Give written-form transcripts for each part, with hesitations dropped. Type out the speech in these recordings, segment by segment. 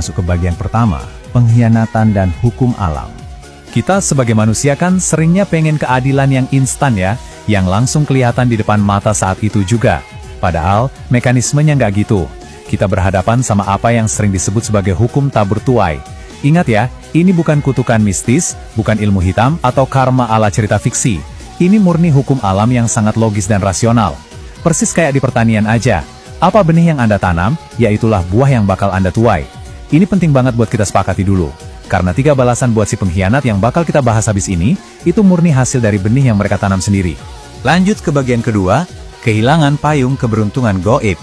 Masuk ke bagian pertama, pengkhianatan dan hukum alam. Kita sebagai manusia kan seringnya pengen keadilan yang instan ya, yang langsung kelihatan di depan mata saat itu juga. Padahal, mekanismenya nggak gitu. Kita berhadapan sama apa yang sering disebut sebagai hukum tabur tuai. Ingat ya, ini bukan kutukan mistis, bukan ilmu hitam, atau karma ala cerita fiksi. Ini murni hukum alam yang sangat logis dan rasional. Persis kayak di pertanian aja. Apa benih yang Anda tanam, yaitulah buah yang bakal Anda tuai. Ini penting banget buat kita sepakati dulu. Karena 3 balasan buat si pengkhianat yang bakal kita bahas habis ini, itu murni hasil dari benih yang mereka tanam sendiri. Lanjut ke bagian kedua, kehilangan payung keberuntungan gaib.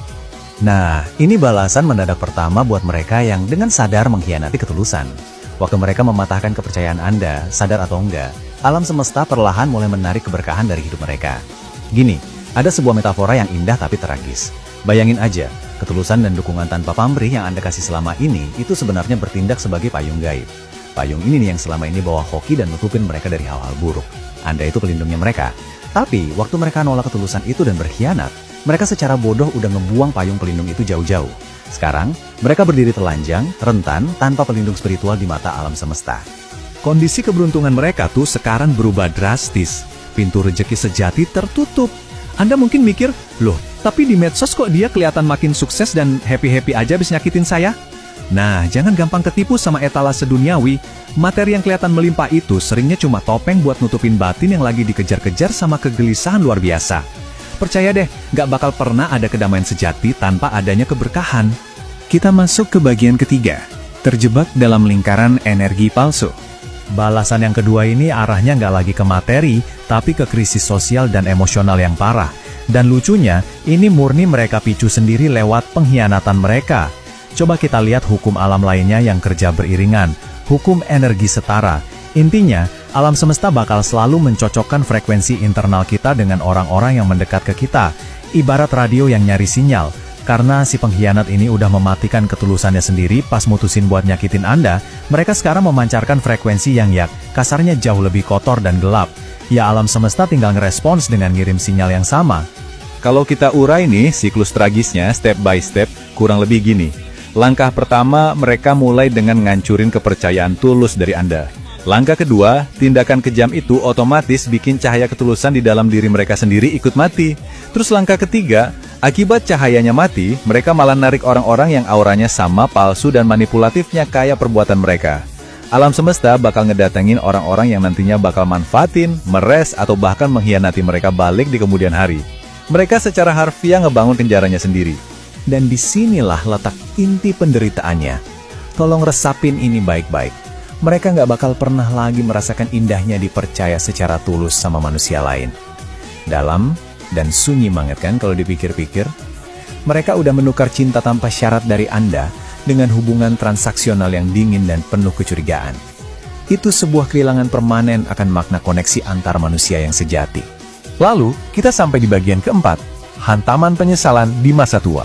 Nah, ini balasan mendadak pertama buat mereka yang dengan sadar mengkhianati ketulusan. Waktu mereka mematahkan kepercayaan Anda, sadar atau enggak, alam semesta perlahan mulai menarik keberkahan dari hidup mereka. Gini, ada sebuah metafora yang indah tapi tragis. Bayangin aja, ketulusan dan dukungan tanpa pamrih yang Anda kasih selama ini itu sebenarnya bertindak sebagai payung gaib. Payung ini nih yang selama ini bawa hoki dan nutupin mereka dari hal-hal buruk. Anda itu pelindungnya mereka. Tapi, waktu mereka nolak ketulusan itu dan berkhianat, mereka secara bodoh udah ngebuang payung pelindung itu jauh-jauh. Sekarang, mereka berdiri telanjang, rentan, tanpa pelindung spiritual di mata alam semesta. Kondisi keberuntungan mereka tuh sekarang berubah drastis. Pintu rejeki sejati tertutup. Anda mungkin mikir, loh, tapi di medsos kok dia kelihatan makin sukses dan happy-happy aja habis nyakitin saya? Nah, jangan gampang ketipu sama etalase duniawi. Materi yang kelihatan melimpah itu seringnya cuma topeng buat nutupin batin yang lagi dikejar-kejar sama kegelisahan luar biasa. Percaya deh, gak bakal pernah ada kedamaian sejati tanpa adanya keberkahan. Kita masuk ke bagian ketiga, terjebak dalam lingkaran energi palsu. Balasan yang kedua ini arahnya nggak lagi ke materi, tapi ke krisis sosial dan emosional yang parah. Dan lucunya, ini murni mereka picu sendiri lewat pengkhianatan mereka. Coba kita lihat hukum alam lainnya yang kerja beriringan, hukum energi setara. Intinya, alam semesta bakal selalu mencocokkan frekuensi internal kita dengan orang-orang yang mendekat ke kita, ibarat radio yang nyari sinyal. Karena si pengkhianat ini udah mematikan ketulusannya sendiri pas mutusin buat nyakitin Anda, mereka sekarang memancarkan frekuensi yang kasarnya jauh lebih kotor dan gelap. Ya alam semesta tinggal ngerespons dengan ngirim sinyal yang sama. Kalau kita urai nih siklus tragisnya step by step, kurang lebih gini. Langkah pertama, mereka mulai dengan ngancurin kepercayaan tulus dari Anda. Langkah kedua, tindakan kejam itu otomatis bikin cahaya ketulusan di dalam diri mereka sendiri ikut mati. Terus langkah ketiga, akibat cahayanya mati, mereka malah narik orang-orang yang auranya sama, palsu dan manipulatifnya kayak perbuatan mereka. Alam semesta bakal ngedatengin orang-orang yang nantinya bakal manfaatin, meres, atau bahkan mengkhianati mereka balik di kemudian hari. Mereka secara harfiah ngebangun penjaranya sendiri. Dan disinilah letak inti penderitaannya. Tolong resapin ini baik-baik. Mereka nggak bakal pernah lagi merasakan indahnya dipercaya secara tulus sama manusia lain. Dalam dan sunyi banget kan kalau dipikir-pikir. Mereka udah menukar cinta tanpa syarat dari Anda dengan hubungan transaksional yang dingin dan penuh kecurigaan. Itu sebuah kehilangan permanen akan makna koneksi antar manusia yang sejati. Lalu, kita sampai di bagian keempat, hantaman penyesalan di masa tua.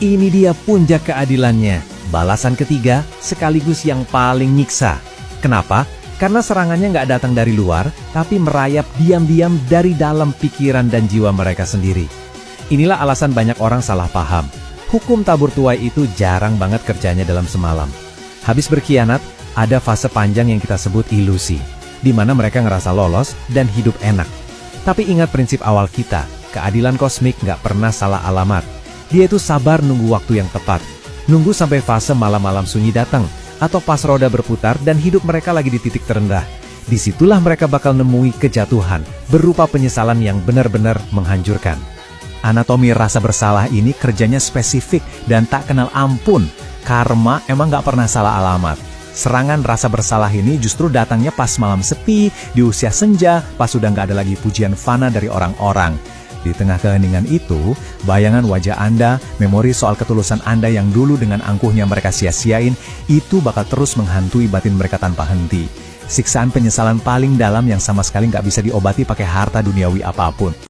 Ini dia puncak keadilannya. Balasan ketiga, sekaligus yang paling nyiksa. Kenapa? Karena serangannya nggak datang dari luar, tapi merayap diam-diam dari dalam pikiran dan jiwa mereka sendiri. Inilah alasan banyak orang salah paham. Hukum tabur tuai itu jarang banget kerjanya dalam semalam. Habis berkhianat, ada fase panjang yang kita sebut ilusi, di mana mereka ngerasa lolos dan hidup enak. Tapi ingat prinsip awal kita, keadilan kosmik nggak pernah salah alamat. Dia itu sabar nunggu waktu yang tepat. Nunggu sampai fase malam-malam sunyi datang, atau pas roda berputar dan hidup mereka lagi di titik terendah. Disitulah mereka bakal nemui kejatuhan, berupa penyesalan yang benar-benar menghancurkan. Anatomi rasa bersalah ini kerjanya spesifik dan tak kenal ampun. Karma emang gak pernah salah alamat. Serangan rasa bersalah ini justru datangnya pas malam sepi, di usia senja, pas sudah gak ada lagi pujian fana dari orang-orang. Di tengah keheningan itu, bayangan wajah Anda, memori soal ketulusan Anda yang dulu dengan angkuhnya mereka sia-siain, itu bakal terus menghantui batin mereka tanpa henti. Siksaan penyesalan paling dalam yang sama sekali nggak bisa diobati pakai harta duniawi apapun.